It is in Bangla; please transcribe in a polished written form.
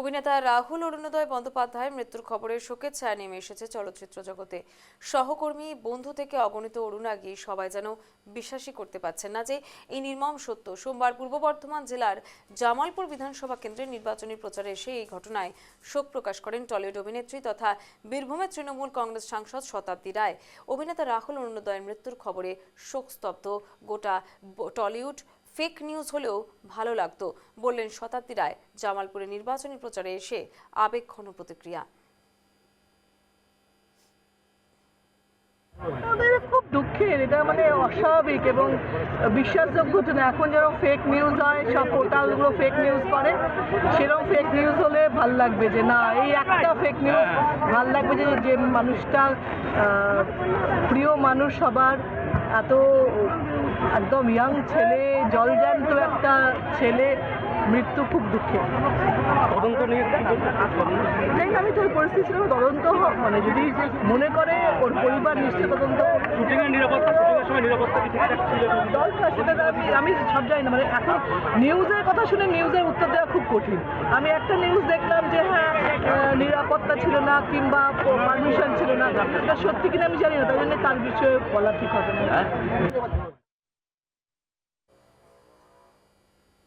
অভিনেতা রাহুল অরুণোদয় বন্দ্যোপাধ্যায়ের মৃত্যুর খবরে শোকের ছায়া নেমে এসেছে চলচ্চিত্র জগতে। সহকর্মী, বন্ধু থেকে অগণিত অরুণাগী সবাই যেন বিশ্বাসই করতে পারছেন না যে এই নির্মম সত্য। সোমবার পূর্ব বর্ধমান জেলার জামালপুর বিধানসভা কেন্দ্রের নির্বাচনী প্রচারে এসে এই ঘটনায় শোক প্রকাশ করেন টলিউড অভিনেত্রী তথা বীরভূমের তৃণমূল কংগ্রেস সাংসদ শতাব্দী রায়। অভিনেতা রাহুল অরুণোদয়ের মৃত্যুর খবরে শোকস্তব্ধ গোটা টলিউড। ফেক নিউজ হলেও ভালো লাগতো বললেন শতাব্দী রায় জামালপুরে নির্বাচনী প্রচারে এসে আবেগঘন প্রতিক্রিয়া। খুব দুঃখের, এটা অস্বাভাবিক এবং বিশ্বাসযোগ্য না। এখন যেরকম ফেক নিউজ হয়, সব পোর্টালগুলো ফেক নিউজ করে, সেরকম ফেক নিউজ হলে ভাল লাগবে যে না, এই একটা ফেক নিউজ ভাল লাগবে যে মানুষটা প্রিয় মানুষ সবার, এত একদম ইয়াং ছেলে, জলজ্যান্ত একটা ছেলে মৃত্যু খুব দুঃখের। তদন্ত নিয়ে আমি তো ওই পরিস্থিতি তদন্ত যদি মনে করে ওর পরিবার নিশ্চয় তদন্ত। শুটিংয়ের নিরাপত্তা, শুটিংয়ের সময় নিরাপত্তা কি ঠিকঠাক ছিল? সেটা আমি সব জানি না। এখন নিউজের কথা শুনে নিউজের উত্তর দেওয়া খুব কঠিন। আমি একটা নিউজ দেখলাম যে হ্যাঁ নিরাপত্তা ছিল না কিংবা পারমিশন ছিল না, এটা সত্যি কিনা আমি জানি না, তাই জন্য তার বিষয়ে বলা ঠিক হবে না।